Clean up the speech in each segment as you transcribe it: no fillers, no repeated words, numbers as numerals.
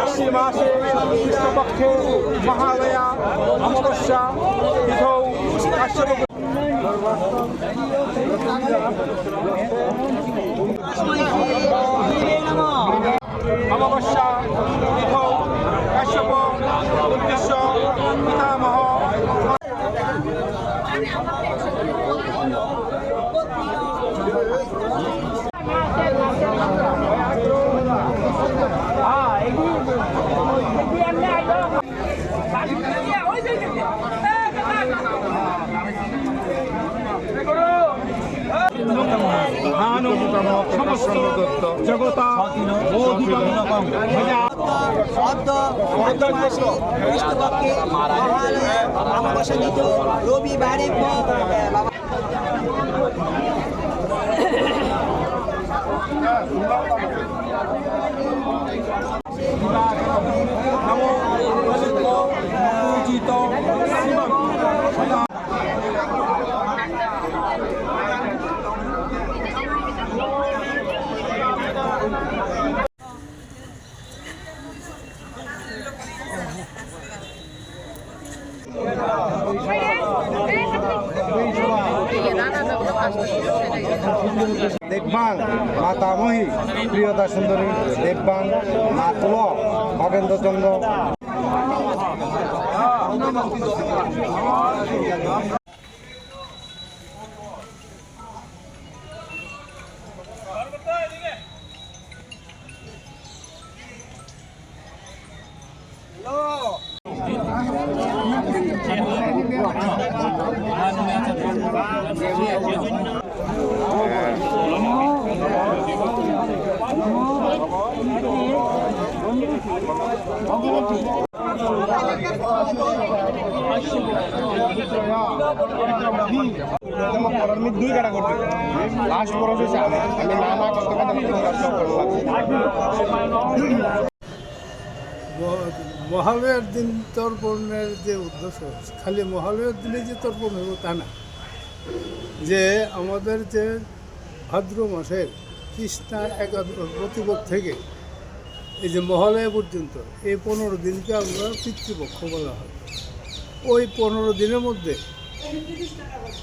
আশ্বিন মাসে কৃষ্ণপক্ষে মহালয়া অমাবস্যা তিথৌ কাশ্যপ অমাবস্যা তিথৌ কাশ্যপ উদ্দেশ্য পিতামহ জগতা কৃষ্ণপক্ষে মহালয়া অমাবস্যা তিথি রবিবারে নমো পূজিত দেববাং মাতামহী প্রিয়তা সুন্দরী দেববাং মাতল খগেন্দ্রচন্দ্র দুই কাটা করতে লাস্ট বড় হয়েছে আমি না করতে মহালয়ার দিন তর্পণের যে উদ্দেশ্য খালি মহালয়ার দিনে যে তর্পণ হইব তা না, যে আমাদের যে ভাদ্র মাসের কৃষ্ণা প্রতিপদ থেকে এই যে মহালয়া পর্যন্ত এই 15 দিনকে আমরা পিতৃপক্ষ বলা হয়। ওই 15 দিনের মধ্যে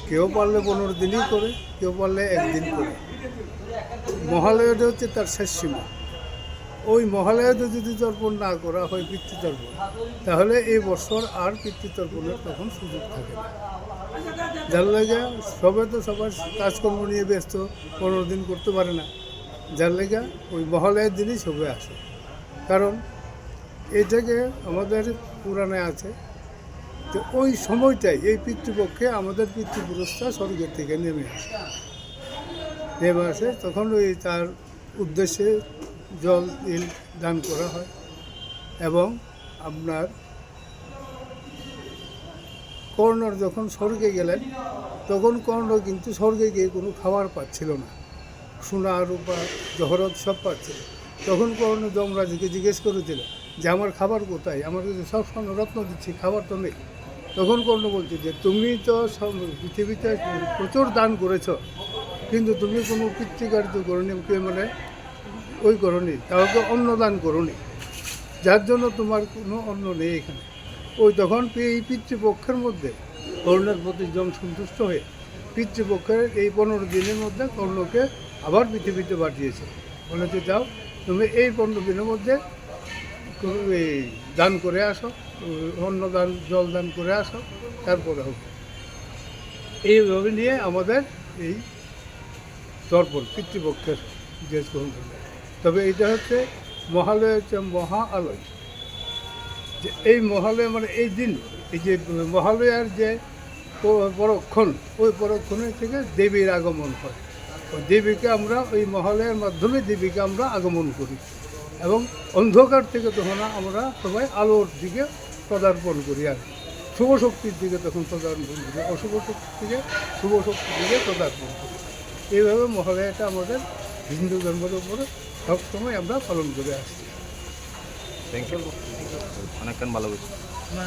কেউ পারলে 15 দিনই করে, কেউ পারলে একদিন করে। মহালয়াটা হচ্ছে তার শেষ সীমা। ওই মহালয়াতে যদি তর্পণ না করা হয় পিতৃতর্পণ, তাহলে এই বছর আর পিতৃতর্পণের তখন সুযোগ থাকে না। যার লেগে সবাই তো সবার কাজকর্ম নিয়ে ব্যস্ত, 15 দিন করতে পারে না। যার লেগে ওই মহালয়ার দিনই সবাই আসে। কারণ এটাকে আমাদের পুরাণে আছে তো ওই সময়টাই এই পিতৃপক্ষে আমাদের পিতৃপুরুষরা স্বর্গের থেকে নেমে আসে। তখন ওই তার উদ্দেশ্যে জল তিল দান করা হয়। এবং আপনার কর্ণর যখন স্বর্গে গেলেন তখন কর্ণ কিন্তু স্বর্গে গিয়ে কোনো খাবার পাচ্ছিল না, সোনা রূপা জহরত সব পাচ্ছিল। তখন কর্ণ যমরাজকে জিজ্ঞেস করেছিল যে আমার খাবার কোথায়, আমার কাছে সব রত্ন দিচ্ছি, খাবার তো নেই। তখন কর্ণ বলছে যে তুমি তো সব পৃথিবীতে প্রচুর দান করেছ, কিন্তু তুমি কোনো পিতৃকার্য করনি, মানে ওই করনি, কাউকে অন্ন দান করনি, যার জন্য তোমার কোনো অন্ন নেই এখানে। ওই তখন এই পিতৃপক্ষের মধ্যে কর্ণের প্রতি যম সন্তুষ্ট হয়ে পিতৃপক্ষের এই 15 দিনের মধ্যে কর্ণকে আবার পৃথিবীতে পাঠিয়েছে। বলেছে যাও তুমি এই 15 দিনের মধ্যে এই দান করে আসো, অন্নদান জল দান করে আসো, তারপরে হবে। এইভাবে নিয়ে আমাদের এই তর্পণ পিতৃপক্ষের যে গ্রহণ করবে। তবে এটা হচ্ছে মহালয়া, হচ্ছে মহা আলয়। যে এই মহালয়া মানে এই দিন, এই যে মহালয়ার যে পরক্ষণ, ওই পরক্ষণের থেকে দেবীর আগমন হয়। ওই দেবীকে আমরা ওই মহালয়ার মাধ্যমে দেবীকে আমরা আগমন করি এবং অন্ধকার থেকে তখন আমরা সবাই আলোর দিকে পদার্পণ করি। আর শুভ শক্তির দিকে তখন পদার্পণ করি, অশুভ শক্তির থেকে শুভ শক্তির দিকে পদার্পণ করি। এইভাবে মহালয়াটা আমাদের হিন্দু ধর্মের উপরে সবসময় আমরা পালন করে আসছি। থ্যাংক ইউ, অনেকক্ষণ ভালো